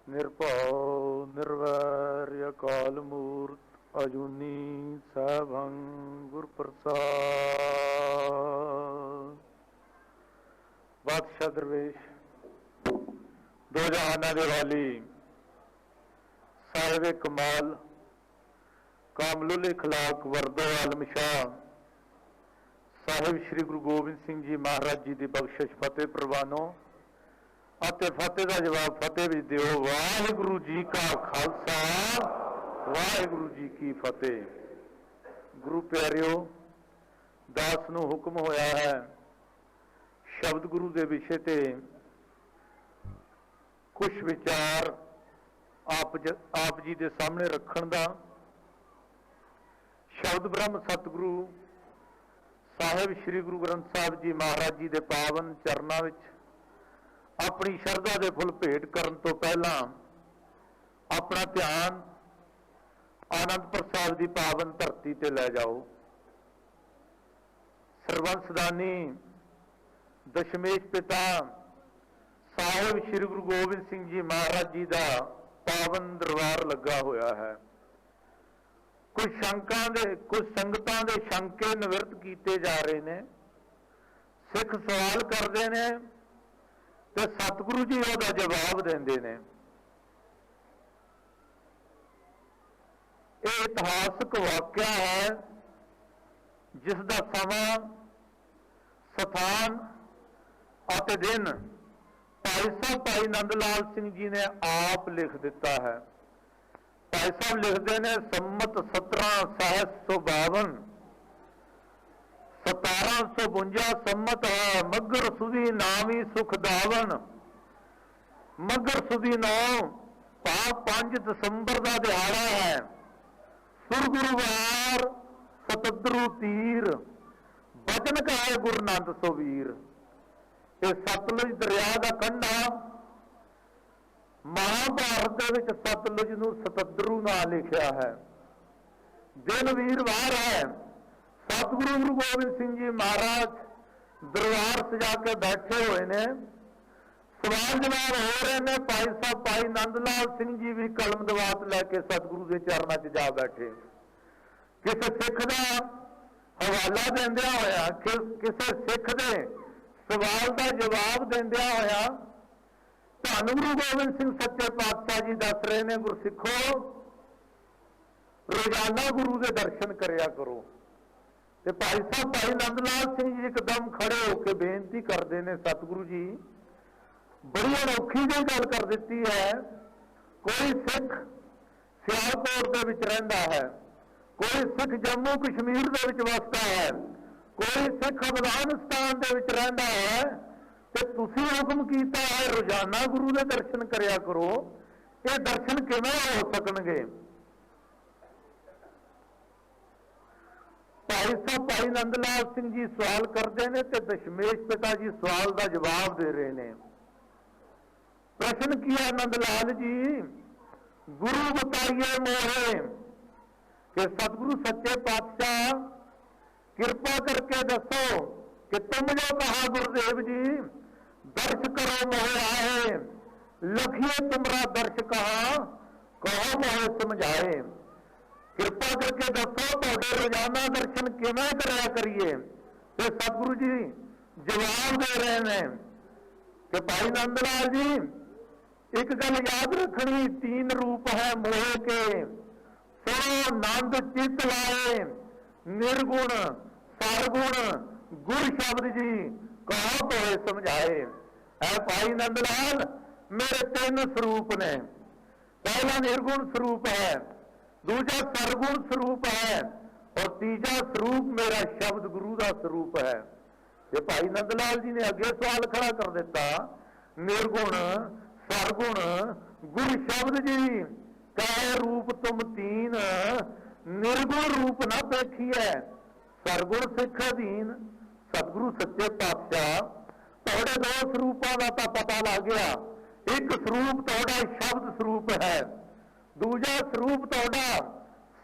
ਨਿਰਭਉ ਨਿਰਵੈਰ ਅਕਾਲ ਮੂਰਤ ਅਜੂਨੀ ਸੈਭੰ ਗੁਰ ਪ੍ਰਸਾਦ। ਬਾਦਸ਼ਾਹ ਦਰਵੇਸ਼ ਦੋ ਜਹਾਨਾਂ ਦੇ ਵਾਲੀ ਸਾਹਿਬ ਕਮਾਲ ਕਾਮਲੁਲ ਇਖਲਾਕ ਵਰਦੋ ਆਲਮ ਸ਼ਾਹ ਸਾਹਿਬ ਸ਼੍ਰੀ ਗੁਰੂ ਗੋਬਿੰਦ ਸਿੰਘ ਜੀ ਮਹਾਰਾਜ ਜੀ ਦੀ ਬਖਸ਼ਿਸ਼ ਫਤਿਹ ਪ੍ਰਵਾਨੋ ਅਤੇ ਫਤਿਹ ਦਾ ਜਵਾਬ ਫਤਿਹ ਵਿੱਚ ਦਿਓ। ਵਾਹਿਗੁਰੂ ਜੀ ਕਾ ਖਾਲਸਾ ਵਾਹਿਗੁਰੂ ਜੀ ਕੀ ਫਤਿਹ। ਗੁਰੂ ਪਿਆਰਿਓ, ਦਾਸ ਨੂੰ ਹੁਕਮ ਹੋਇਆ ਹੈ ਸ਼ਬਦ ਗੁਰੂ ਦੇ ਵਿਸ਼ੇ ਤੇ ਕੁਝ ਵਿਚਾਰ ਆਪ ਜੀ ਦੇ ਸਾਹਮਣੇ ਰੱਖਣ ਦਾ। ਸ਼ਬਦ ਬ੍ਰਹਮ ਸਤਿਗੁਰੂ ਸਾਹਿਬ ਸ਼੍ਰੀ ਗੁਰੂ ਗ੍ਰੰਥ ਸਾਹਿਬ ਜੀ ਮਹਾਰਾਜ ਜੀ ਦੇ ਪਾਵਨ ਚਰਨਾਂ ਵਿੱਚ ਆਪਣੀ ਸ਼ਰਧਾ ਦੇ ਫੁੱਲ ਭੇਟ ਕਰਨ ਤੋਂ ਪਹਿਲਾਂ ਆਪਣਾ ਧਿਆਨ ਆਨੰਦਪੁਰ ਸਾਹਿਬ ਦੀ ਪਾਵਨ ਧਰਤੀ ਤੇ ਲੈ ਜਾਓ। ਸਰਬੰਸਦਾਨੀ ਦਸ਼ਮੇਸ਼ ਪਿਤਾ ਸਾਹਿਬ ਸ਼੍ਰੀ ਗੁਰੂ ਗੋਬਿੰਦ ਸਿੰਘ ਜੀ ਮਹਾਰਾਜ ਜੀ ਦਾ ਪਾਵਨ ਦਰਬਾਰ ਲੱਗਾ ਹੋਇਆ ਹੈ। ਕੁਝ ਸੰਗਤਾਂ ਦੇ ਸ਼ੰਕੇ ਨਿਵਰਤ ਕੀਤੇ ਜਾ ਰਹੇ ਨੇ। ਸਿੱਖ ਸਵਾਲ ਕਰਦੇ ਨੇ ਤੇ ਸਤਿਗੁਰੂ ਜੀ ਉਹਦਾ ਜਵਾਬ ਦਿੰਦੇ ਨੇ। ਇਹ ਇਤਿਹਾਸਕ ਵਾਕਿਆ ਹੈ ਜਿਸ ਦਾ ਸਮਾਂ, ਸਥਾਨ ਅਤੇ ਦਿਨ ਭਾਈ ਸਾਹਿਬ ਭਾਈ ਨੰਦ ਲਾਲ ਸਿੰਘ ਜੀ ਨੇ ਆਪ ਲਿਖ ਦਿੱਤਾ ਹੈ। ਭਾਈ ਸਾਹਿਬ ਲਿਖਦੇ ਨੇ ਸੰਮਤ 1752 1752 ਸੰਮਤ ਹੈ। ਮੱਘਰ ਸੁਦੀ ਨਾਮੀ ਸੁਖ ਦਾਵਨ। ਮੱਘਰ ਸੁਦੀ 9 ਭਾਵ 5 ਦਸੰਬਰ ਦਾ ਦਿਹਾੜਾ ਹੈ। ਸੁਰਗੁਰਵਾਰ ਸਤਿੰਦਰੂ ਤੀਰ ਬਚਨ ਕਹੇ ਗੁਰੂ ਨੰਦ ਸੋਵੀਰ। ਇਹ ਸਤਲੁਜ ਦਰਿਆ ਦਾ ਕੰਢਾ ਮਹਾਭਾਰਤ ਦੇ ਵਿੱਚ ਸਤਲੁਜ ਨੂੰ ਸਤਿੰਦਰੂ ਨਾਲ ਲਿਖਿਆ ਹੈ। ਦਿਨ ਵੀਰਵਾਰ ਹੈ। ਸਤਿਗੁਰੂ ਗੁਰੂ ਗੋਬਿੰਦ ਸਿੰਘ ਜੀ ਮਹਾਰਾਜ ਦਰਬਾਰ ਸਜਾ ਕੇ ਬੈਠੇ ਹੋਏ ਨੇ। ਸਵਾਲ ਜਵਾਬ ਹੋ ਰਹੇ ਨੇ। ਭਾਈ ਸਾਹਿਬ ਭਾਈ ਨੰਦ ਲਾਲ ਸਿੰਘ ਜੀ ਵੀ ਕਲਮ ਦਵਾਤ ਲੈ ਕੇ ਸਤਿਗੁਰੂ ਦੇ ਚਰਨਾਂ 'ਚ ਜਾ ਬੈਠੇ। ਕਿਸੇ ਸਿੱਖ ਦਾ ਹਵਾਲਾ ਦਿੰਦਿਆਂ ਹੋਇਆ, ਕਿਸੇ ਸਿੱਖ ਦੇ ਸਵਾਲ ਦਾ ਜਵਾਬ ਦਿੰਦਿਆਂ ਹੋਇਆ ਧੰਨ ਗੁਰੂ ਗੋਬਿੰਦ ਸਿੰਘ ਸੱਚੇ ਪਾਤਸ਼ਾਹ ਜੀ ਦੱਸ ਰਹੇ ਨੇ, ਗੁਰਸਿੱਖੋ ਰੋਜ਼ਾਨਾ ਗੁਰੂ ਦੇ ਦਰਸ਼ਨ ਕਰਿਆ ਕਰੋ। ਤੇ ਭਾਈ ਸਾਹਿਬ ਭਾਈ ਨੰਦ ਲਾਲ ਸਿੰਘ ਜੀ ਇੱਕਦਮ ਖੜੇ ਹੋ ਕੇ ਬੇਨਤੀ ਕਰਦੇ ਨੇ, ਸਤਿਗੁਰੂ ਜੀ ਬੜੀ ਅਨੋਖੀ ਜਿਹੀ ਗੱਲ ਕਰ ਦਿੱਤੀ ਹੈ। ਕੋਈ ਸਿੱਖ ਸਿਆਲਕੋਟ ਦੇ ਵਿੱਚ ਰਹਿੰਦਾ ਹੈ, ਕੋਈ ਸਿੱਖ ਜੰਮੂ ਕਸ਼ਮੀਰ ਦੇ ਵਿੱਚ ਵਸਦਾ ਹੈ, ਕੋਈ ਸਿੱਖ ਅਫਗਾਨਿਸਤਾਨ ਦੇ ਵਿੱਚ ਰਹਿੰਦਾ ਹੈ, ਤੇ ਤੁਸੀਂ ਹੁਕਮ ਕੀਤਾ ਹੈ ਰੋਜ਼ਾਨਾ ਗੁਰੂ ਦੇ ਦਰਸ਼ਨ ਕਰਿਆ ਕਰੋ। ਇਹ ਦਰਸ਼ਨ ਕਿਵੇਂ ਹੋ ਸਕਣਗੇ? ਭਾਈ ਸਾਹਿਬ ਭਾਈ ਨੰਦ ਲਾਲ ਸਿੰਘ ਜੀ ਸਵਾਲ ਕਰਦੇ ਨੇ ਤੇ ਦਸ਼ਮੇਸ਼ ਪਿਤਾ ਜੀ ਸਵਾਲ ਦਾ ਜਵਾਬ ਦੇ ਰਹੇ ਨੇ। ਪ੍ਰਸ਼ਨ ਕੀਆ ਨੰਦ ਲਾਲ ਜੀ, ਗੁਰੂ ਬਤਾਈਏ ਮੋਹੇ ਕਿ ਸਤਿਗੁਰੂ ਸੱਚੇ ਪਾਤਸ਼ਾਹ ਕਿਰਪਾ ਕਰਕੇ ਦੱਸੋ कि तुम जो कहा गुरुदेव जी दर्श करो मोहे आए, लखिए तुमरा दर्श कहा कहो मोहे समझाए। कृपा करके दसो तुहाडे रोजाना दर्शन किवें करिया करिए। तो सतगुरु जी जवाब दे रहे हैं कि भाई नंद लाल जी एक गल याद रखनी, 3 रूप है मोहे के, सुनो नंद चित लाए, निर्गुण सरगुण गुर शब्द जी कहो तो समझाए। ऐ भाई नंद लाल मेरे 3 स्वरूप ने। पहला निर्गुण स्वरूप है, दूजा सरगुण स्वरूप है और तीजा स्वरूप मेरा शब्द गुरु का स्वरूप है। ये भाई नंद लाल जी ने अगे सवाल खड़ा कर दिता, निर्गुण सरगुण गुर शब्द जी कहे रूप तुम 3, निर्गुण रूप ना देखिए, सरगुण सिख अधीन। सतगुरु सच्चे पातशाह तुहाडे 2 स्वरूपों का तो पता लग गया। एक स्वरूप तुहाडा शब्द स्वरूप है, दूजा स्वरूप तुहाडा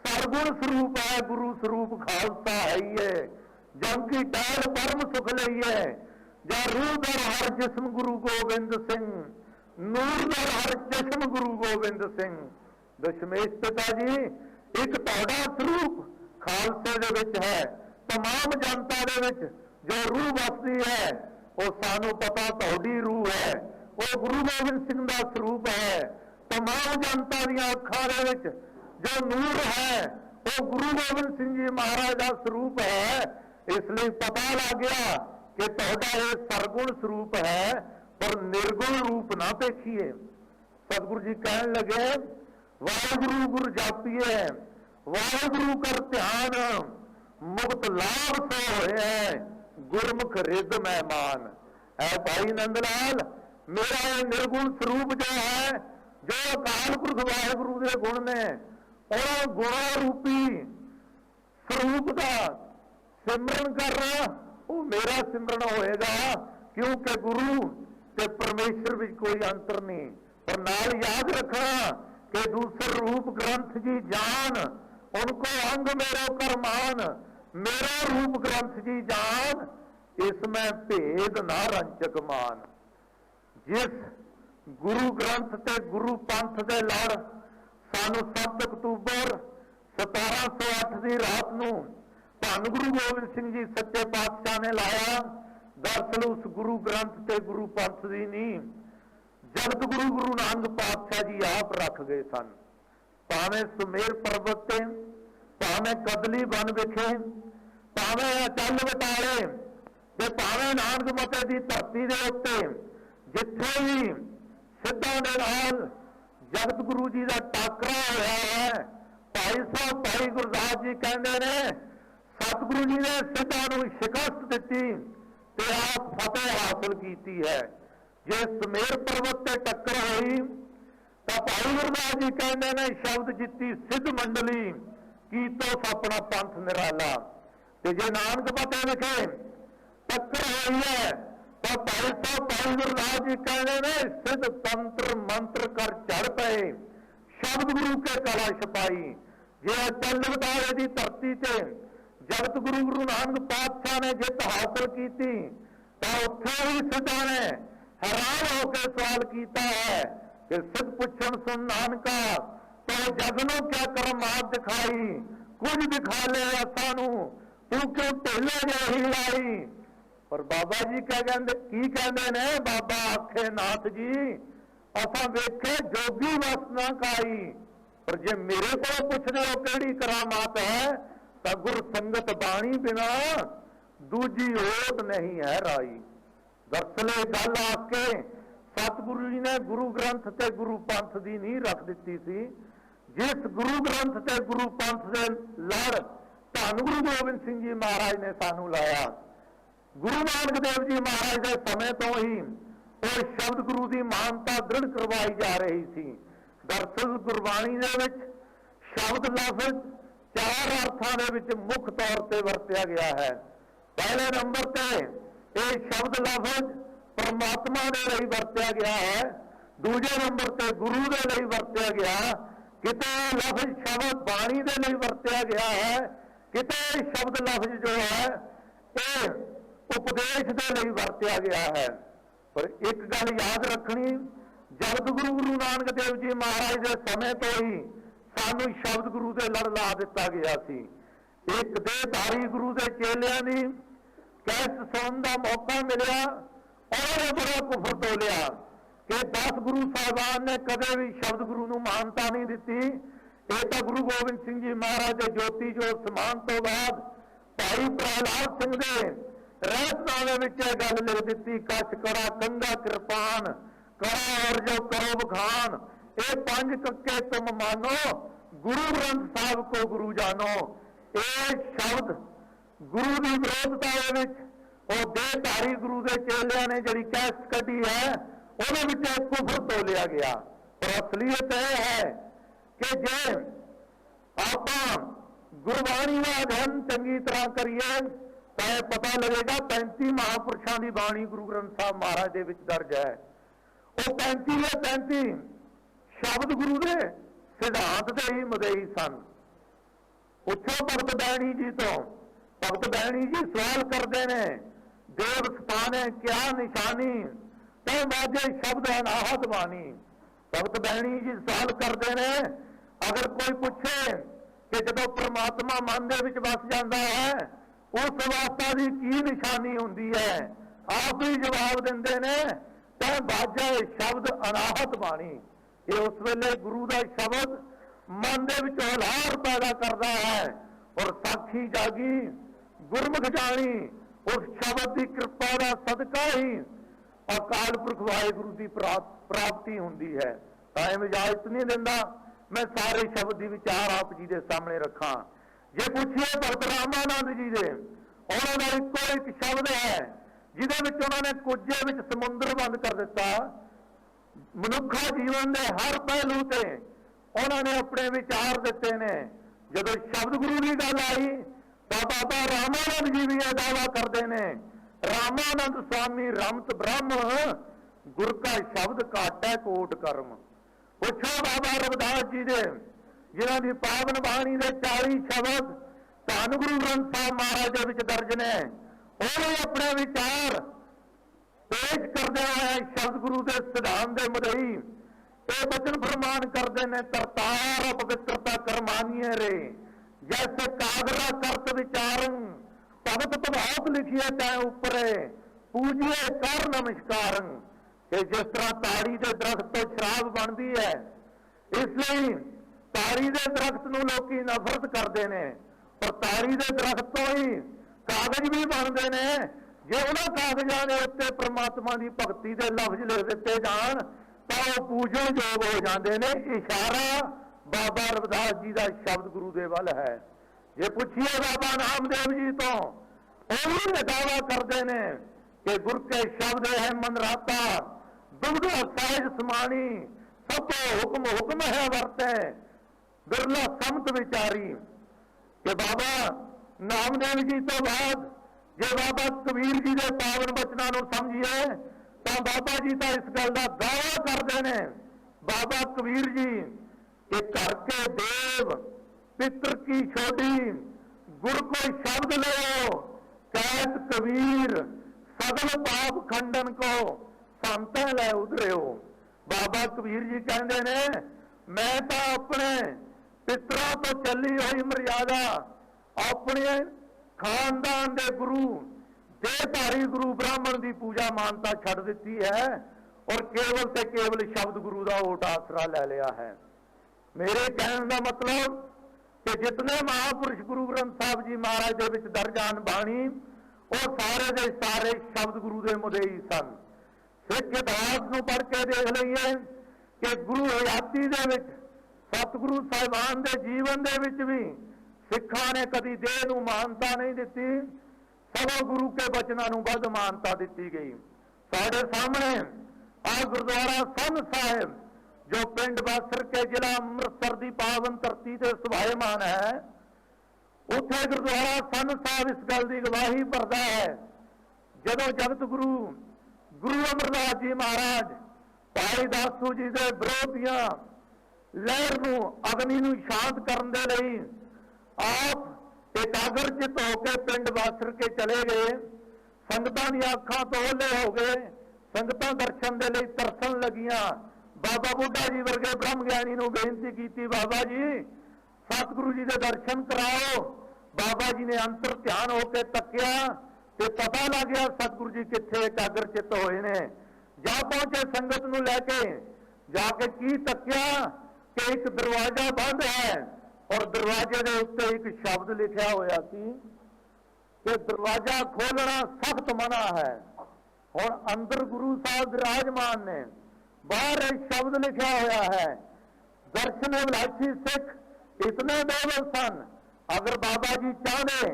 सरगुण स्वरूप है, गुरु स्वरूप खालसा है ही है। जम की टहल परम सुख लईए जा रूह दर हर जिस्म गुरु गोबिंद सिंह ਨੂਰ ਨਾਲ ਹਰ ਚਸ਼ਮ ਗੁਰੂ ਗੋਬਿੰਦ ਸਿੰਘ। ਦਸ਼ਮੇਸ਼ ਪਿਤਾ ਜੀ, ਇੱਕ ਤੁਹਾਡਾ ਸਰੂਪ ਖਾਲਸੇ ਦੇ ਵਿੱਚ ਹੈ, तमाम ਜਨਤਾ ਦੇ ਵਿੱਚ ਜੋ ਰੂਹ ਵਸਦੀ ਹੈ ਉਹ ਸਾਨੂੰ ਪਤਾ ਤੁਹਾਡੀ ਰੂਹ ਹੈ, ਉਹ ਗੁਰੂ ਗੋਬਿੰਦ ਸਿੰਘ ਦਾ ਸਰੂਪ ਹੈ। तमाम ਜਨਤਾ ਦੀਆਂ ਅੱਖਾਂ ਦੇ ਵਿੱਚ ਜੋ ਨੂਰ ਹੈ ਉਹ ਗੁਰੂ ਗੋਬਿੰਦ ਸਿੰਘ ਜੀ ਮਹਾਰਾਜ ਦਾ ਸਰੂਪ ਹੈ। ਇਸ ਲਈ ਪਤਾ ਲੱਗ ਗਿਆ ਕਿ ਤੁਹਾਡਾ ਇਹ ਸਰਗੁਣ ਸਰੂਪ ਹੈ, ਪਰ ਨਿਰਗੁਣ ਰੂਪ ਨਾ ਦੇਖੀਏ। ਸਤਿਗੁਰੂ ਜੀ ਕਹਿਣ ਲੱਗੇ, ਵਾਹਿਗੁਰੂ ਗੁਰ ਜਾਪੀਏ, ਵਾਹਿਗੁਰੂ ਕਰ ਧਿਆਨ, ਮੁਕਤ ਲਾਭ ਸੋ ਹੋਇਆ, ਗੁਰਮੁਖ ਰਿੱਧ ਮਹਿਮਾਨ। ਹੈ ਭਾਈ ਨੰਦ ਲਾਲ, ਮੇਰਾ ਇਹ ਨਿਰਗੁਣ ਸਰੂਪ ਜੋ ਹੈ, ਜੋ ਅਕਾਲ ਪੁਰਖ ਵਾਹਿਗੁਰੂ ਦੇ ਗੁਣ ਨੇ, ਉਹਨਾਂ ਗੁਣਾ ਰੂਪੀ ਸਰੂਪ ਦਾ ਸਿਮਰਨ ਕਰਨਾ ਉਹ ਮੇਰਾ ਸਿਮਰਨ ਹੋਏਗਾ, ਕਿਉਂਕਿ ਗੁਰੂ ਤੇ ਪਰਮੇਸ਼ਰ ਵਿੱਚ ਕੋਈ ਅੰਤਰ ਨਹੀਂ। ਪਰ ਨਾਲ ਯਾਦ ਰੱਖਣਾ कि दूसर रूप ग्रंथ जी जान, उनको अंग मेरो करमान, मेरा रूप ग्रंथ जी जान, इसमें भेद ना रंचक मान। जिस गुरु ग्रंथ ते गुरु पंथ दे लड़ सानू 7 अक्तूबर 1708 की रात नूं धन गुरु गोबिंद सिंह जी सच्चे पातशाह ने लाया। दरअसल उस गुरु ग्रंथ ते गुरु पंथ की नींह जगत गुरु गुरु नानक पातशाह जी आप रख गए सन। भावें सुमेर पर्वत ते, भावें कदली बन विखे, भावें अचल बटाले ते भावें नानक मते की धरती के उत्ते जिथे भी सिद्धां दे नाल जगत गुरु जी का टाकरा होया है, भाई साहब भाई गुरदास जी कहते ने सतगुरु जी ने सिद्धां नूं शिकस्त दिती ते आप फतेह हासिल की है। जे सुमेर पर्वत से टक्कर हुई तो भाई गुरदास जी कहते ने शब्द जिती सिद्ध मंडली की तो अपना पंथ निराला। ते जे नानक पते विखे टक्कर हुई है तो भाई साहब भाई गुरदास जी कहते ने सिद्ध तंत्र मंत्र कर चढ़ पे शब्द गुरु के कला छपाई। जे अचल बटाले की धरती से जगत गुरु गुरु नानक पातशाह ने जित हासिल की तो उत्थे ही सिद्धां ने हैरान होकर सवाल किया है कि सिद्ध पुछन सुन नानका तो जगनों क्या करमात दिखाई, कुछ दिखा ले सानू तू क्यों ढेले जही लाई। पर बाबा जी क्या कहते ने बाबा आखे नाथ जी असा वेखे जोगी वस ना खाई, पर जे मेरे को पुछदे हो केड़ी करामात है तो गुर संगत बाणी बिना दूजी ओट नहीं है राई। दरअसल गल आके सतगुरु जी ने गुरु ग्रंथ ते गुरु पंथ की नींह रख दी सी। जिस गुरु ग्रंथ ते गुरु पंथ के लड़ धन गुरु गोबिंद सिंह जी महाराज ने सानू लाया। गुरु नानक देव जी महाराज के समय तो ही और शब्द गुरु की मानता दृढ़ करवाई जा रही थी। दरअसल गुरबाणी दे विच शब्द लफ्ज 4 अर्थां दे विच मुख तौर पर वरत्या गया है। पहले नंबर पर यह शब्द लफ्ज परमात्मा के लिए वरत्या गया है, दूजे नंबर पर गुरु के लिए वरत्या गया, किते लफ्ज शब्द बाणी के लिए वरत्या गया है, किते शब्द लफ्ज जो है ये उपदेश के लिए वरत्या गया है। पर एक गल याद रखनी, जगत गुरु गुरु नानक देव जी महाराज के समय तो ही सानू शब्द गुरु के लड़ ला दिता गया सी। एक देहधारी गुरु के चेलियां दी कैस सुन का मौका मिला और बड़ा कुफर तोलिया कि 10 गुरु साहबान ने कदे भी शब्द गुरु को मानता नहीं दी। ये तो गुरु गोबिंद सिंह जी महाराज के ज्योति जो समान तो बाद भाई प्रहलाद सिंह के रहतनामे में गल लिख दी, कच कड़ा कंगा कृपान कड़ा और जो करो बखान, ये 5 कक्के तुम मानो गुरु ग्रंथ साहब को गुरु जानो। ये शब्द गुरु की विरोधता और देहधारी गुरु के चेलिया ने जी कैस्ट कटी है उन्होंने कुफर तोलिया गया। पर असलीयत यह है कि जे आप गुरबाणी का अध्ययन चंगी तरह करिए तो यह पता लगेगा 35 महापुरुषों की बाणी गुरु ग्रंथ साहब महाराज के विच दर्ज है। वो 35 या 35 शब्द गुरु के सिद्धांत के ही मुदई सन। पूछो भगत बैणी जी तो, भगत बैणी जी सवाल करते हैं देव स्थाने क्या निशानी, तो तै बाजे शब्द अनाहत बानी। भगत बहनी जी सवाल करते हैं, अगर कोई पूछे कि जो परमात्मा मन दे विच वस जाता है उस अवस्था की की निशानी होंदी है, आप ही जवाब देंदे ने तै बाजा शब्द अनाहत बानी। ये उस वेले गुरु का शब्द मन दे विच हुलार पैदा करता है और साखी जागी गुरमुख जानी उस शब्द की कृपा का सदका ही अकाल पुरख वाहिगुरु की प्राप्ति होंदी है। टाइम इजाजत नहीं देता मैं सारे शब्द की विचार आप जी के सामने रखा। जे पूछिए भगत रामानंद जी के, उन्होंने इको एक शब्द है जिदे विच उन्होंने कुजे विच समुद्र बंद कर दिता। मनुखा जीवन के हर पहलू से उन्होंने अपने विचार दिते ने। जब शब्द गुरु की गल आई तो बाबा रामानंद जी भी यह दावा करते हैं, रामानंद स्वामी रमत ब्रह्म गुर का शब्द काटै कोट कर्म। पूछो बाबा रविदास जी दे जिन्हों की पावन बाणी के 40 शब्द धन गुरु ग्रंथ साहब महाराज के दर्ज ने, उन्होंने अपने विचार पेश करते हुए शब्द गुरु के सिद्धांत के मुदई ये वचन फरमान करते हैं, करतार पवित्रता करमानिए रे जैसे कागरा करत विचारं भगत प्रभात लिखिए तै उपरे पूजिए कर नमस्कारं। कि जिस तरह ताड़ी के दरख्त तो शराब बनती है, इसलिए ताड़ी के दरख्त नूं लोकी नफरत करते हैं और ताड़ी के दरख्त तो ही कागज भी बनते हैं। जे उन्होंने कागजां के उत्ते परमात्मा की भगती के लफ्ज लिख दिते जान तो वह पूजन योग हो जाते हैं। इशारा बाबा रविदास जी का शब्द गुरु दे वल है। जे पूछिए बाबा नामदेव जी तो उन्होंने दावा करते हैं कि गुर के शब्द है मनराता दुग्ध सहज समानी सबको हुक्म हुक्म है वर्ते बिरला समत विचारी। कि बाबा नामदेव जी तो बाद जे बाबा कबीर जी के पावन बचनों को समझिए तो बाबा जी तो इस गल का दावा करते हैं। बाबा कबीर जी कि घर के देव पितर की छोटी गुर को शब्द लो कैद कबीर सगल पाप खंडन को संत लै उधरे हो। बाबा कबीर जी कहते ने मैं तो अपने पितरों तो चली हुई मर्यादा अपने खानदान के गुरु देहधारी गुरु ब्राह्मण की पूजा मानता छड़ दी है और केवल से केवल शब्द गुरु का ओट आसरा ले लिया है। मेरे कहने का मतलब कि जितने महापुरुष गुरु ग्रंथ साहब जी महाराज के विच दर्ज आन बाणी वो सारे के सारे शब्द गुरु के मुदई सन। सिख इतिहास को पढ़ के देख लीए कि गुरु हयाती दे विच सतगुरु साहिबान के जीवन के विच भी सिखा ने कभी देह को मानता नहीं दी, सगों गुरु के बचनों को वध मानता दी गई। साढ़े सामने आ गुरुद्वारा सन साहिब जो पिंड बासर के जिला अमृतसर की पावन धरती से सुभायमान है, उत्थे गुरुद्वारा सन साहब इस गल की गवाही भरदा है। जदों जगत गुरु गुरु अमरदास जी महाराज भाई दासू जी के विरोधियां लहर नूं अग्नि नूं शांत करने के लिए आप एकाग्र चित होकर पिंड बासर के चले गए। संगतां दी अखां तो ओले हो गए, संगतां दर्शन के लिए तरसन लगियां। बाबा बुढ़ा जी वर्गे ब्रह्म ज्ञानी नूं बेनती की, बाबा जी सतगुरु जी के दर्शन कराओ। बाबा जी ने अंतर ध्यान होकर तकिया तो पता लग गया सतगुरु जी कितने एकाग्र चित होए ने। जा पहुंचे संगत नूं लैके जाके की तकिया कि एक दरवाजा बंद है और दरवाजे के उत्ते एक शब्द लिखा होया सी कि दरवाजा खोलना सख्त मना है। और अंदर गुरु साहब विराजमान ने, बाहर एक शब्द लिखा होया है। दर्शन अभिलाषी सिख इतने बेबल सन, अगर बाबा जी चाहते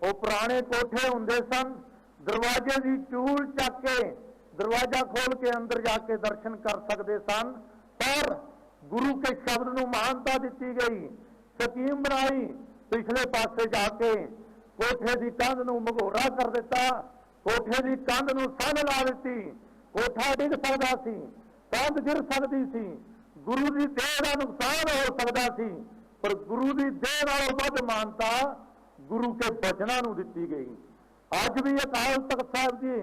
वो पुराने कोठे होंगे सन, दरवाजे की चूल चक के दरवाजा खोल के अंदर जाके दर्शन कर सकते सन। पर गुरु के शब्द को मानता दी गई, स्कीम बनाई, पिछले पासे जाके कोठे की कंध को मघोरा कर दिता, कोठे की कंध को सन ला दी, कोठा डिग सकता सी, कंध गिर सकती सी, गुरु की देह का नुकसान हो सकता सी, पर गुरु की देह नालों वध मानता गुरु के बचनों को दी गई। अज भी अकाल तख्त साहब जी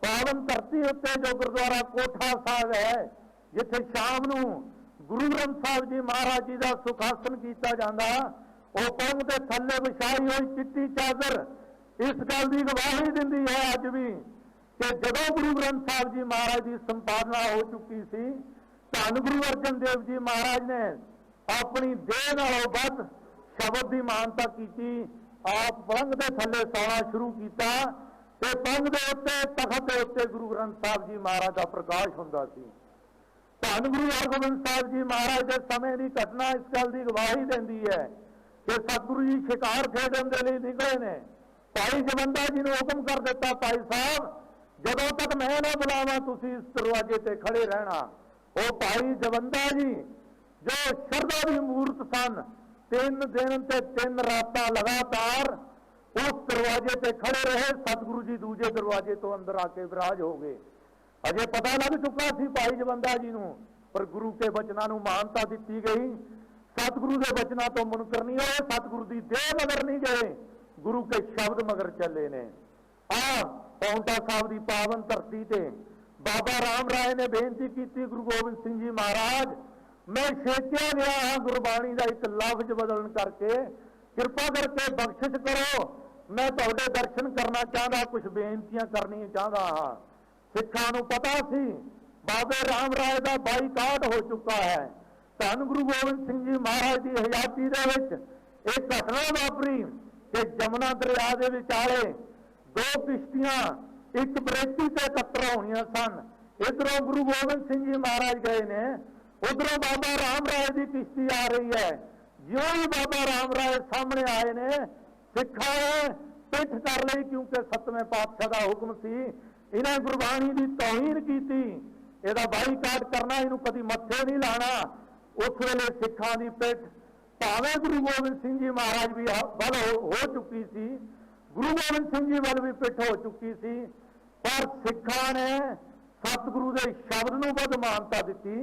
पावन धरती उत्ते जो गुरुद्वारा कोठा साहब है, जिथे शाम नूं गुरु ग्रंथ साहब जी महाराज जी का सुखासन किया जाता, वो पंग के थले विछाई हुई चिट्टी चादर इस गल की गवाही दिंदी है अज भी कि जदों गुरु ग्रंथ साहब जी महाराज की संपादना हो चुकी सी, धन गुरु अर्जन देव जी महाराज ने अपनी देह नालों वध शब्द की मानता की, आप पंग के थले सौना शुरू किया ते पंग के उत्ते तखत के उत्ते गुरु ग्रंथ साहब जी महाराज का प्रकाश हुंदा सी। धन गुरु हरगोबिंद साहब जी महाराज के समय की घटना इस गल की गवाही देती है कि सतगुरु जी शिकार खेडन के लिए निकले ने, भाई जवंदा जी ने हुक्म कर दिता, भाई साहब जदों तक मैं ना बुलावा तुसी इस दरवाजे ते खड़े रहना। वो भाई जवंदा जी जो शरदा की मूर्त सन, 3 दिन ते 3 रात लगातार उस दरवाजे ते खड़े रहे। सतगुरु जी दूजे दरवाजे तो अंदर आके विराज हो गए। अजे पता लग चुका सी भाई जवंदा जी नूं, पर गुरु के बचनां नूं मानता दी गई। सतगुरु के बचनां तो मुनकर नहीं होए, सतगुरु की देह मगर नहीं गए, गुरु के शब्द मगर चले ने। पाउंटा साहब की पावन धरती ते बाबा राम राय ने बेनती की, गुरु गोबिंद सिंह जी महाराज मैं छेकिया गया हाँ गुरबाणी का एक लफ्ज बदलन करके, कृपा करके बख्शिश करो, मैं तुहाडे दर्शन करना चाहता, कुछ बेनतियां करनी चाहता हाँ। सिखां नूं पता सी बाबे राम राय का बाईकाट हो चुका है। धन गुरु गोबिंद सिंह जी महाराज की हयाती दे विच एक घटना वापरी कि जमुना दरिया के विचाले 2 किश्तियां एक बरेती से टक्कर होनियां सन। इधरों गुरु गोबिंद सिंह जी महाराज गए ने, उधरों बाबा राम राय की किश्ती आ रही है। ज्यों ही बाबा राम राय सामने आए ने, सिखा ने पिठ कर ली, क्योंकि 7वें पातशाह का हुक्म सी, इन्हें गुरबाणी की तौहीन की, इसका बाईकाट करना, इनू कभी मत्थे नहीं लाना। उस वेले सिखा की पिठ भावें गुरु गोबिंद सिंह जी महाराज भी वल हो चुकी सी, गुरु गोबिंद सिंह जी वल भी पिठ हो चुकी सी, पर सिखा ने सतगुरु के शब्द नूं वध मानता दी,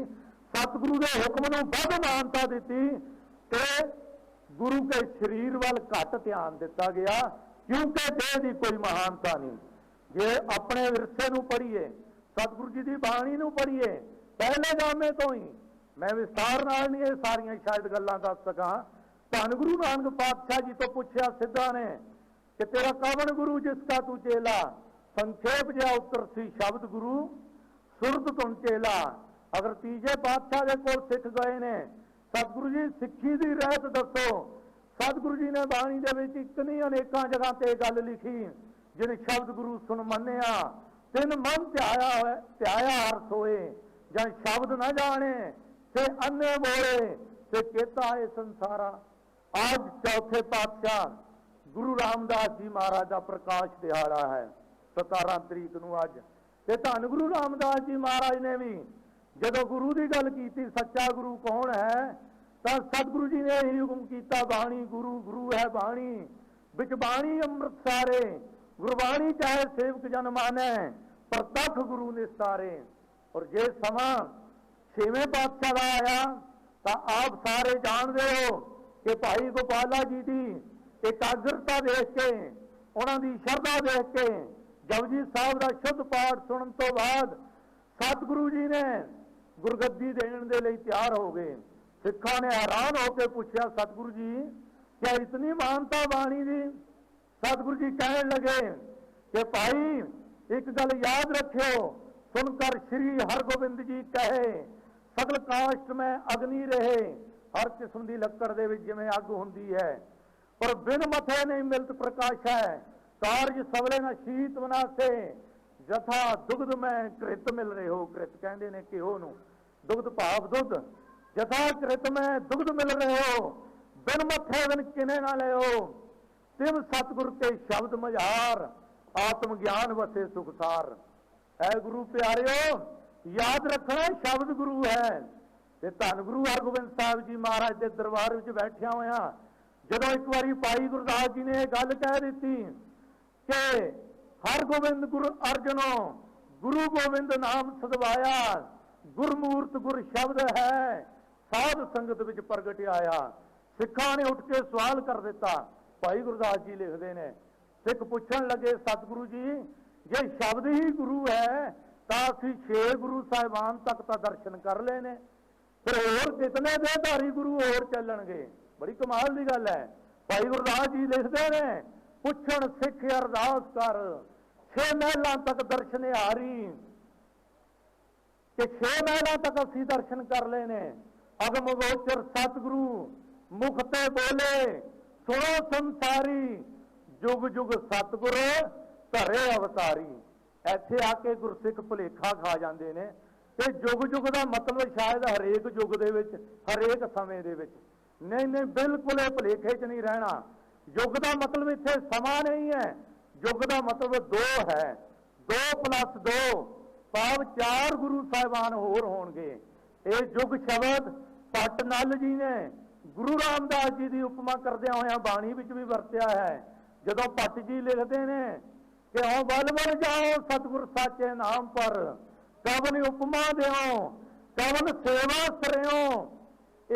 सतगुरु के हुक्म नूं वध मानता दी, ते गुरु के शरीर वाल घट ध्यान दिता गया, क्योंकि देह की कोई महानता नहीं। जे अपने विरसे नूं पढ़ीए, सतगुरु जी की बाणी नूं पढ़ीए, पहले जामे तो ही मैं विस्तार नाल नहीं ये सारियां शायद गल्लां दस सकां। धन गुरु नानक पातशाह जी तो पूछया सिद्धा ने कि तेरा कवन गुरु जिसका तू चेला, संक्षेप जहा उत्तर सी शब्द गुरु सुरत तुम चेला। अगर तीजे पातशाह के कोल सिख गए ने, सतगुरु जी सिक्खी दी रहत दसो। सतगुरु जी ने बाणी दे विच इक नहीं अनेकां जगह ते गल लिखी, जिन शब्द गुरु सुन मन्निया तिन मन ध्याया हर सोए, जन शब्द न जाने ते अन्ने बोले ते केता है संसारा। आज चौथे पातशाह गुरु रामदास जी महाराज का प्रकाश दिहाड़ा है, 17 तरीक नूं अज। ते धन गुरु रामदास जी महाराज ने भी जदों गुरु की गल की, सच्चा गुरु कौन है, तो सतगुरु जी ने यही हुक्म किया, बाणी गुरु, गुरु है बाणी, बिच बाणी अमृत सारे, गुरबाणी चाहे सेवक जन माने, प्रतख गुरु निस्तारे। और जे समा 6वें पातशाह का आया तो आप सारे जानते हो कि भाई गोपाला जी की एकाग्रता देख के, उन्होंने शरधा देख के, जपजी साहब का शुद्ध पाठ सुनने तो बाद सतगुरु जी ने गुरगद्दी देने के लिए तैयार हो गए। सिखा ने हैरान होकर पूछा, सतगुरु जी क्या इतनी मानता बाणी की? सतगुरु जी कहने लगे कि भाई एक गल याद रखियो, सुनकर श्री हरगोबिंद जी कहे, सगल काष्ट में अग्नि रहे, हर किस्म की लक्कड़ दे विच जिवें अग हुंदी है, पर बिन मथे नहीं मिलत प्रकाश है, कार्य सबले न शीत बनासे, जथा दुग्ध में कृत मिल रहे हो। कृत कहते ने घिओ नूं, दुग्ध भाव दुध, जथा कृत में दुग्ध मिल रहे हो, बिन मथे बिन किने ना ले हो, तिम सतगुर के शब्द मझार, आत्म ज्ञान वसे सुखसार। ऐ गुरु प्यारिओ, याद रखना शब्द गुरु है। ते धन गुरु हरगोबिंद साहब जी महाराज के दरबार में बैठिया होया जदों एक बारी भाई गुरदास जी ने गल कह दी कि हरगोबिंद गुरु अर्जनो गुरु गोबिंद नाम सदवाया, गुरमूर्त गुर शब्द है, साध संगत विच प्रगट आया। सिखा ने उठ के सवाल कर दिता। भाई गुरदास जी लिखते हैं, सिख पूछन लगे, सतगुरु जी जे शब्द ही गुरु है तो असी 6 गुरु साहिबान तक तो दर्शन कर लेने, फिर होर कितने देहधारी गुरु होर चलणगे। बड़ी कमाल की गल है। भाई गुरदास जी लिखते हैं, पुछण सिख अरदास कर 6 महलों तक दर्शन हारी, कि 6 महलों तक असी दर्शन कर लेने। अगम गोचर सतगुरु मुख ते बोले, सुनो संसारी, जुग जुग सतगुर धरे अवतारी। ਇੱਥੇ ਆ ਕੇ ਗੁਰਸਿੱਖ ਭੁਲੇਖਾ ਖਾ ਜਾਂਦੇ ਨੇ ਕਿ ਯੁਗ ਯੁਗ ਦਾ ਮਤਲਬ ਸ਼ਾਇਦ ਹਰੇਕ ਯੁਗ ਦੇ ਵਿੱਚ, ਹਰੇਕ ਸਮੇਂ ਦੇ ਵਿੱਚ। ਨਹੀਂ ਨਹੀਂ, ਬਿਲਕੁਲ ਇਹ ਭੁਲੇਖੇ 'ਚ ਨਹੀਂ ਰਹਿਣਾ। ਯੁਗ ਦਾ ਮਤਲਬ ਇੱਥੇ ਸਮਾਂ ਨਹੀਂ ਹੈ, ਯੁਗ ਦਾ ਮਤਲਬ 2 ਹੈ। 2+2 ਭਾਵ 4 ਗੁਰੂ ਸਾਹਿਬਾਨ ਹੋਰ ਹੋਣਗੇ। ਇਹ ਯੁਗ ਸ਼ਬਦ ਭੱਟ ਨਲ ਜੀ ਨੇ ਗੁਰੂ ਰਾਮਦਾਸ ਜੀ ਦੀ ਉਪਮਾ ਕਰਦਿਆਂ ਹੋਇਆਂ ਬਾਣੀ ਵਿੱਚ ਵੀ ਵਰਤਿਆ ਹੈ। ਜਦੋਂ ਭੱਟ ਜੀ ਲਿਖਦੇ ਨੇ कि हो बल बल जाओ सतगुर साचे नाम पर, कवन उपमा देओ कवन सेवा करो,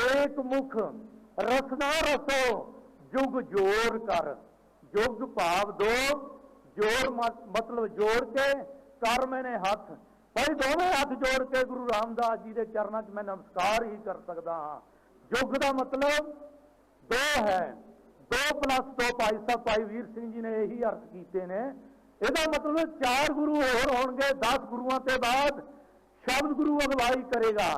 एक मुख रसना रसो जुग जोर कर। जुग भाव 2, जोर मतलब जोड़ के कर मैंने हाथ। भाई दोवें हाथ जोड़ के गुरु रामदास जी के चरणों च मैं नमस्कार ही कर सकता हाँ। जुग का मतलब 2 है। 2+2 भाई साहब भाई वीर सिंह जी ने यही अर्थ किए ने। ਇਹਦਾ ਮਤਲਬ 4 ਗੁਰੂ ਹੋਰ ਹੋਣਗੇ। 10 ਗੁਰੂਆਂ ਤੋਂ ਬਾਅਦ ਸ਼ਬਦ ਗੁਰੂ ਅਗਵਾਈ ਕਰੇਗਾ।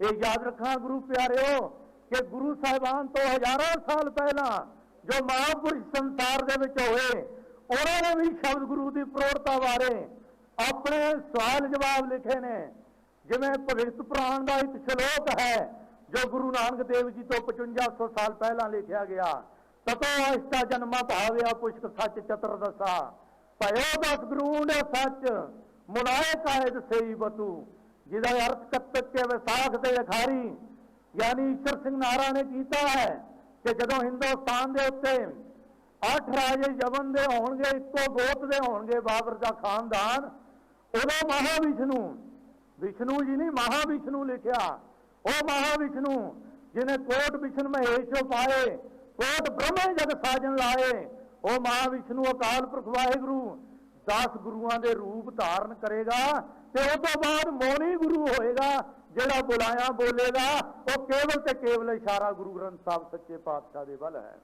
ਇਹ ਯਾਦ ਰੱਖਣਾ ਗੁਰੂ ਪਿਆਰਿਓ ਕਿ ਗੁਰੂ ਸਾਹਿਬਾਨ ਤੋਂ ਹਜ਼ਾਰਾਂ ਸਾਲ ਪਹਿਲਾਂ ਜੋ ਮਹਾਂਪੁਰਸ਼ ਸੰਸਾਰ ਦੇ ਵਿੱਚ ਹੋਏ, ਉਹਨਾਂ ਨੇ ਵੀ ਸ਼ਬਦ ਗੁਰੂ ਦੀ ਪ੍ਰੋੜਤਾ ਬਾਰੇ ਆਪਣੇ ਸਵਾਲ ਜਵਾਬ ਲਿਖੇ ਨੇ। ਜਿਵੇਂ ਭਗਤ ਪੁਰਾਣ ਦਾ ਇੱਕ ਸ਼ਲੋਕ ਹੈ ਜੋ ਗੁਰੂ ਨਾਨਕ ਦੇਵ ਜੀ ਤੋਂ 5500 ਸਾਲ ਪਹਿਲਾਂ ਲਿਖਿਆ ਗਿਆ। ਤਤੋ ਅਸ਼ਟਾ ਜਨਮਾ ਭਾਵਿਆ ਪੁਸ਼ਕ ਸੱਚ ਚਤੁਰ ਦਸਾ, भयो 10 ਗਰੂੰਡ सच मुनाए कायद सही बतू। जिसका अर्थ कत्तक के विसाख के अखारी यानी ईश्वर सिंह नारा ने किया है कि जो हिंदुस्तान के उत्ते 8 राजे यवन के होंगे, इको गोत के होंगे, बाबर का खानदान, उदो महाविष्णु, विष्णु जी नहीं महाविष्णु लिखा, वो महाविष्णु जिन्हें कोट विष्णु महेश पाए, कोट ब्रह्म जग साजन लाए, वो महाविष्णु अकाल पुरख वाहिगुरु 10 गुरुआं दे रूप धारण करेगा। ते उस तो बाद मौनी गुरु होएगा, जिहड़ा बुलाया बोलेगा वो केवल ते केवल इशारा गुरु ग्रंथ साहब सच्चे पातशाह दे वल है।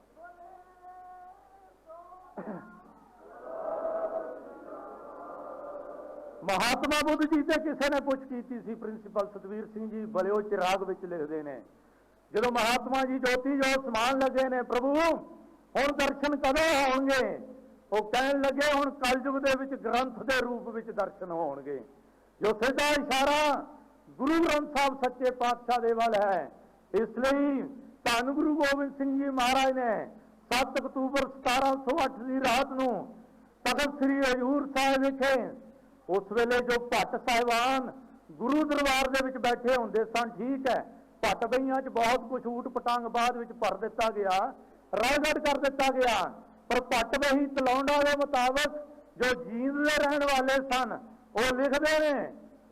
महात्मा बुद्ध जी से किसी ने पुछ की सी, प्रिंसीपल सतवीर सिंह जी बलिओ चिराग विच लिखते हैं, जो महात्मा जी ज्योति जो समान लगे ने, प्रभु हुण दर्शन कदों होणगे? वो कहन लगे हुण कलयुग दे विच ग्रंथ के रूप में दर्शन होणगे। जो सीधा इशारा गुरु ग्रंथ साहब सच्चे पातशाह दे वल है। इसलिए धन गुरु गोबिंद सिंह जी महाराज ने 7 अक्तूबर 1708 की रात को तख्त श्री हजूर साहिब विखे उस वेले जो भट्ट साहिबान गुरु दरबार दे विच बैठे होंदे सन, ठीक है, भट्ट बईयां च बहुत कुछ ऊट पटांग बाद विच भर दिता गया, रायगढ़ कर दिता गया, पर भट्ट बही तलौंडा के मुताबिक जो जींद में रहने वाले सन वो लिखते हैं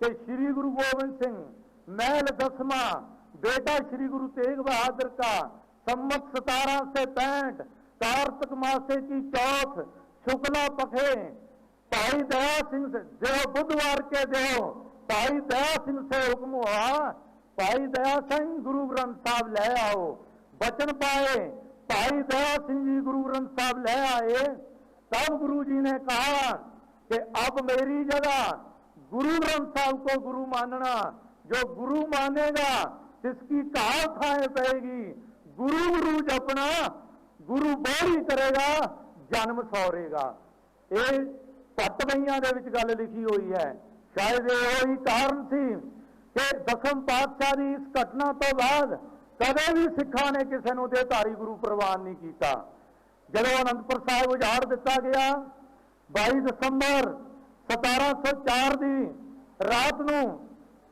कि श्री गुरु गोबिंद सिंह महल 10वां बेटा श्री गुरु तेग बहादुर का सम्मत 1765 कार्तिक मासे की चौथ शुक्ला पखे भाई दया सिंह से देव बुधवार के देव भाई दया सिंह से हुक्म हुआ, भाई दया सिंह गुरु ग्रंथ साहब ले आओ। वचन पाए, भाई दया सिंह जी गुरु ग्रंथ साहब ले आए। तब गुरु जी ने कहा कि अब मेरी जगह गुरु ग्रंथ साहब को गुरु मानना, जो गुरु मानेगा जिसकी कहा खाए पाएगी, गुरु गुरु जपना, गुरु बोरी करेगा जन्म सौरेगा। ये भट्ट बईयां दे विच गल लिखी हुई है। शायद यही कारण सी कि 10वें पातशाह की इस घटना तो बाद कदे भी सिखा ने किसी को देहधारी गुरु प्रवान नहीं किया। जब आनंदपुर साहिब उजाड़ दिता गया 22 दिसंबर 1704 की रात को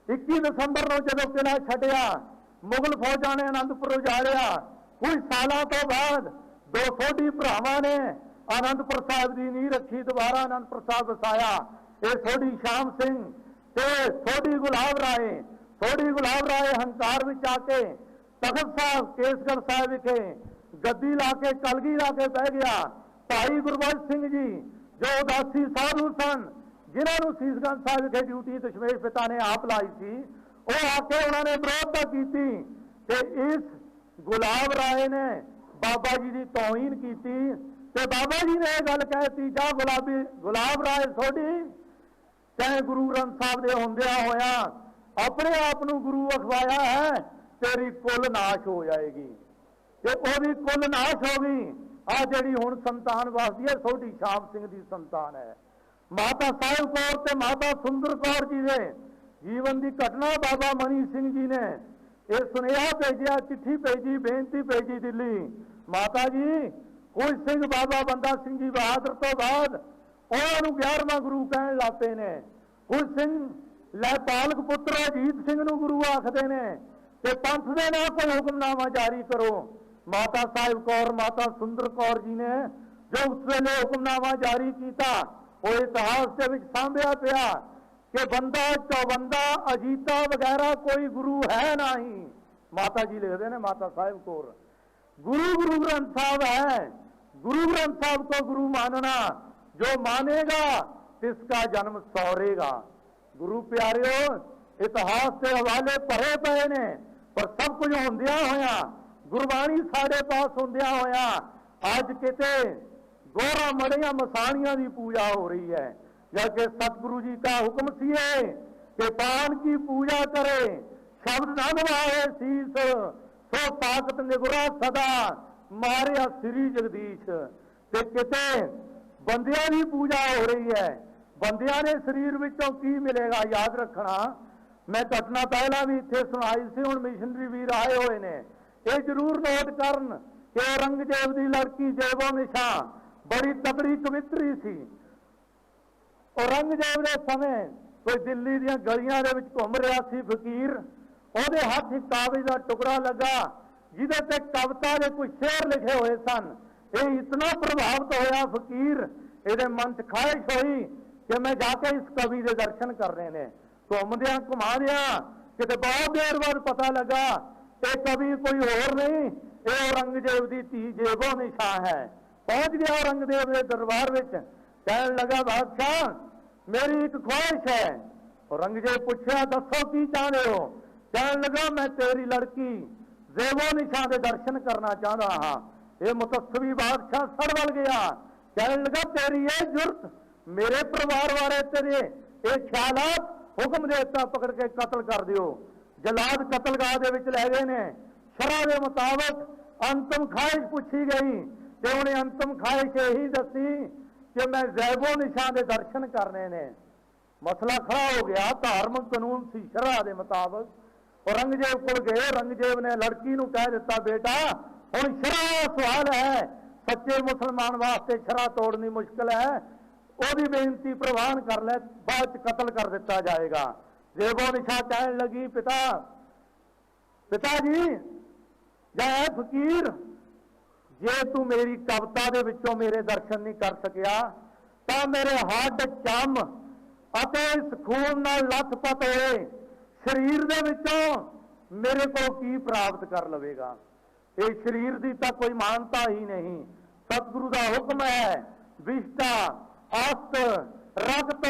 21 दिसंबर को जो किला छड्या, मुगल फौजा ने आनंदपुर उजाड़िया। कुछ सालों तो बाद 200 भरावां ने आनंदपुर साहिब की नींह रखी, दोबारा आनंदपुर साहिब वसाया। ये सोढ़ी श्याम सिंह ते सोढ़ी गुलाब राय हंकार में आके तख्त साहब केसगढ़ साहिब विखे गद्दी ला के कलगी ला के बह गया। भाई गुरबख्श सिंह जी जो उदासी साधु सन जिन्होंने सीसगंज साहब विखे ड्यूटी दशमेश पिता ने आप लाई थी, वो आके उन्होंने विरोधता की कि इस गुलाब राय ने बाबा जी की तौहीन की, ते बाबा जी ने यह गल कहती, जा गुलाब राय सोडी चाहे गुरु ग्रंथ साहब के होंदिया होया अपने आप को गुरु अखवाया है, तेरी कुल नाश हो जाएगी। ते ओदी कुल नाश हो गई। आ जिहड़ी हुण संतान वसदी है सोडी शाम सिंह की संतान है। माता साहिब कौर ते माता सुंदर कौर जी ने जीवन की घटना बाबा मनी सिंह जी ने यह सुनेहा भेजिया, चिट्ठी भेजी, बेनती भेजी दिल्ली, माता जी खुश सिंह बाबा बंदा सिंह जी बहादुर तो बाद उन्होंने 11वां गुरु कहन लग पे ने। खुश सिंह लै पालक पुत्र अजीत सिंह नूं गुरु आखदे ने ते पंथ दे नाल कोई हुक्मनामा जारी करो। माता साहिब कौर माता सुंदर कौर जी ने जो उस वेले हुक्मनामा जारी किया वो इतिहास के विच सांभिया पिया कि बंदा चौबंदा अजीता वगैरह कोई गुरु है नहीं। माता जी लिखते हैं माता साहिब कौर, गुरु ग्रंथ साहब है। गुरु ग्रंथ साहब को गुरु मानना, जो मानेगा तिसका जन्म सौरेगा। गुरु प्यारियो इतिहास के हवाले भरे पे ने, पर सब कुछ होंदिया होया गुरबाणी साढ़े पास होंदिया होया अज किते गोरा मड़िया मसाणियां की पूजा हो रही है, जबकि सतगुरु जी का हुक्म सी है कि पान की पूजा करे, शब्द न नवाए शीस, सो ताकत निगुरा सदा मारिया श्री जगदीश। ते किते बंदियां की पूजा हो रही है, बंदियां ने शरीर विचों की मिलेगा याद रखना। मैं घटना पहला भी इत्थे सुनाई सी, हुण मिशनरी वीर आए हुए ने, ये जरूर नोट करन कि औरंगजेब की लड़की जेबो निशा बड़ी तगड़ी कवित्री सी। औरंगजेब के समय कोई दिल्ली दी गलियां दे विच घुम रहा सी फकीर, ਉਹਦੇ हथ एक कागज का टुकड़ा लगा जिहदे ते कविता के कुछ शेर लिखे हुए सन। ये इतना प्रभावित होया फकीर, ये मन च ख्वाहिश हुई कि मैं जाके इस कवि के दर्शन करने ने। घूमद्या घुमाद्या किते बहुत देर बाद पता लगा ये कवि कोई होर नहीं, ये औरंगजेब की धी जेबो निशा है। पहुंच गया औरंगजेब के दरबार में, कहने लगा बादशाह मेरी एक ख्वाहिश है। औरंगजेब पूछा दसो की चाहते हो? कहने लगा मैं तेरी लड़की जेबो निशा के दर्शन करना चाहता हाँ। ये मुतस्सबी बादशाह सड़वल गया, कहने लगा तेरी ये जुर्त, मेरे परिवार वाले तेरे ये ख्यालात, हुक्म देता पकड़ के कतल कर दियो। जलाद कतलगाह दे विच लै गए ने। शरह के मुताबिक अंतिम ख्वाहिश पूछी गई तो उन्हें अंतिम ख्वाहिश यही दसी कि मैं जैबो निशा के दर्शन करने ने। मसला खड़ा हो गया, धार्मिक कानून सी शरह के मुताबिक। औरंगजेब को गए, औरंगजेब ने लड़की नूं कह दिता बेटा हुण शरह सवाल है, सच्चे मुसलमान वास्ते शरह तोड़नी मुश्किल है, ओदी बेनती प्रवान कर ले, बाद कतल कर दिता जाएगा। जेबो निशा कहने लगी पिताजी जय फकीर, जे तू मेरी कविता दे विचों मेरे दर्शन नहीं कर सकिया तो मेरे हड्ड चम अते इस खून नाल लथपथ होए शरीर दे विचों मेरे को की प्राप्त कर लवेगा। ये शरीर की तो कोई मानता ही नहीं। सतगुरु का हुक्म है विष्टा अस्त रगत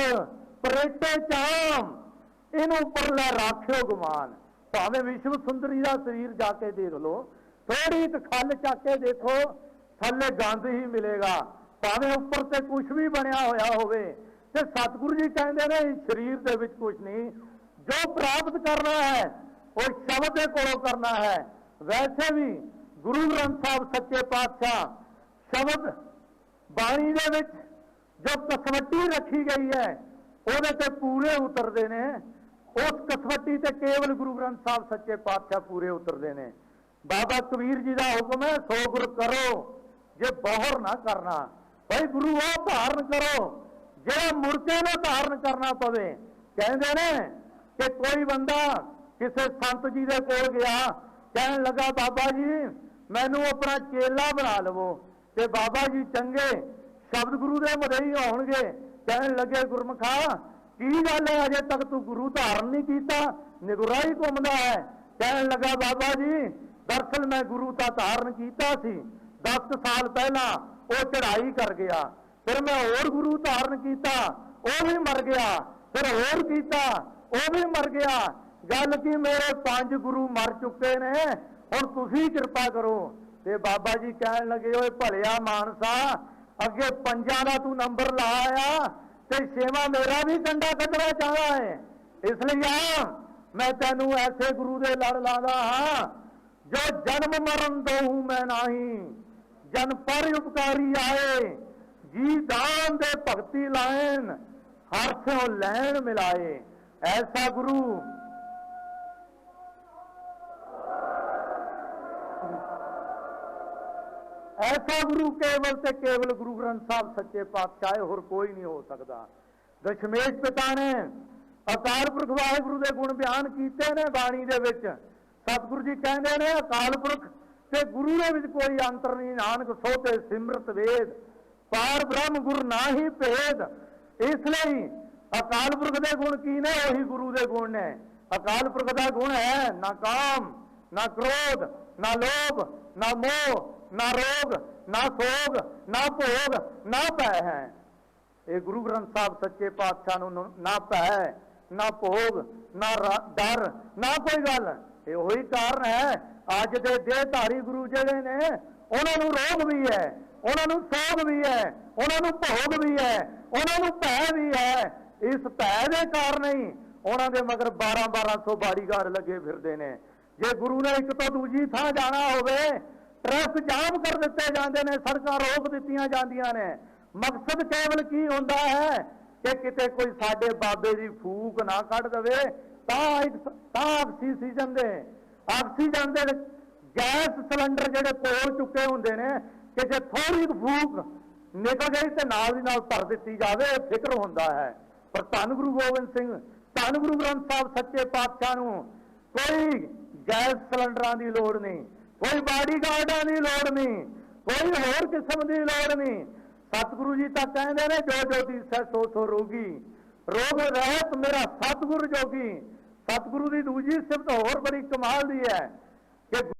परेटे चाम इन उपर लै राख्यो गुमान। भावें विश्व सुंदरी का शरीर जाके देख लो, थोड़ी एक खल चाके देखो थले गंद ही मिलेगा, भावें उपर से कुछ भी बनया होया होवे। ते सतगुरु जी कहते ने शरीर दे विच कुछ नहीं, जो प्राप्त करना है वो शब्द के कोलों करना है। वैसे भी गुरु ग्रंथ साहब सच्चे पातशाह शब्द बाणी दे विच जो कसवटी रखी गई है ਉਹਦੇ ਤੇ पूरे उतरते ने, उस कसवटी ते केवल गुरु ग्रंथ साहब सच्चे पातशाह पूरे उतरते ने। बाबा कबीर जी का हुक्म है सो गुर करो जे बहर ना करना। भाई गुरु वो धारण करो जे मुड़के ना धारण करना पवे। कहते ने कि कोई बंदा किसी संत जी के कोल गया, कहने लगा बाबा जी मैनू अपना चेला बना लवो। ते बाबा जी चंगे शब्द गुरु के मदई होणगे। कहने लगे गुरमुखा की गल है अजे तक तू गुरु धारण नहीं किया, निगुरा ही घूमदा है। कहने लगा बाबा जी दरअसल मैं गुरु का धारण किया सी 10 साल पहला, वो चढ़ाई कर गया, फिर मैं और गुरु धारण किया, ਉਹ ਵੀ ਮਰ ਗਿਆ, ਫਿਰ ਹੋਰ ਕੀਤਾ ਉਹ ਵੀ ਮਰ ਗਿਆ। ਗੱਲ ਕੀ ਮੇਰੇ 5 ਗੁਰੂ ਮਰ ਚੁੱਕੇ ਨੇ, ਹੁਣ ਤੁਸੀਂ ਕਿਰਪਾ ਕਰੋ। ਤੇ ਬਾਬਾ ਜੀ ਕਹਿਣ ਲੱਗੇ, ਓਏ ਭਲਿਆ ਮਾਨਸਾ, ਅੱਗੇ 5 ਦਾ ਤੂੰ ਨੰਬਰ ਲਾ ਆਇਆ ਤੇ 6ਵਾਂ ਮੇਰਾ ਵੀ ਕੰਡਾ ਕੱਢਣਾ ਚਾਹਦਾ ਹੈ। ਇਸ ਲਈ ਆ ਮੈਂ ਤੈਨੂੰ ਐਸੇ ਗੁਰੂ ਦੇ ਲੜ ਲਾਦਾ ਹਾਂ, ਜੋ ਜਨਮ ਮਰਨ ਦਊ ਮੈਂ ਨਹੀਂ, ਜਨ ਪਰ ਉਪਕਾਰੀ ਆਏ, ਜੀ ਦਾਨ ਦੇ ਭਗਤੀ ਲਾਇਨ, ਹਰ ਸਿਓ ਲੈਣ ਮਿਲਾਏ। ਐਸਾ ਗੁਰੂ ऐसा गुरु केवल ते केवल गुरु ग्रंथ साहब सच्चे पातशाह, होर कोई नहीं हो सकता। दशमेश पिता ने अकाल पुरख वाहिगुरु के गुण बयान किए ने बाणी दे विच। सतगुरु जी कहते हैं अकाल पुरख ते गुरु दे विच कोई अंतर नहीं, नानक सो ते सिमरत वेद, पार ब्रह्म गुर ना ही भेद। इसलिए अकाल पुरख के गुण की ने, वही गुरु के गुण ने। अकाल पुरख का गुण है ना काम, ना क्रोध, ना लोभ, ना मोह, ना रोग, ना सोग, ना भोग, ना भै है। ये गुरु ग्रंथ साहब सच्चे पातशाह नूं ना भै, ना भोग, ना डर, ना कोई गल। यो ही कारण है अज दे देहधारी गुरु जिहड़े ने, उन्हां नूं रोग भी है, उन्हां नूं सोग भी है, उन्हां नूं भोग भी है, उन्हां नूं भै भी है। इस भै दे कारण ही उन्हां दे मगर 1200 बाड़ीगार लगे फिरदे ने। जे गुरु ने एक तो दूजी थां जाना होवे, ट्रैफिक जाम कर दिते जाते हैं, सड़कां रोक दित्तियां जांदियां ने। मकसद केवल की होंदा है कि किते कोई साडे बाबे दी फूक ना कढ़ दवे, ऑक्सीजन दे गैस सिलेंडर जिहड़े तोड़ चुके हुंदे ने कि जे थोड़ी फूक निकल गई तो नाल दी नाल भर दित्ती जावे, फिक्र होंदा है। पर धन गुरु गोबिंद सिंह, धन गुरु ग्रंथ साहब सच्चे पातशाह नूं कोई गैस सिलेंडरां दी लोड़ नहीं, कोई बाड़ीगार्डां की लोड़ नहीं, कोई होर किस्म की लोड़ नहीं। सतगुरु जी तो कहते हैं जो जो दिसै सो सो रोगी, रोग रहत मेरा सतगुरु जोगी। सतगुरु की दूजी सिफत होर बड़ी कमाल दी है कि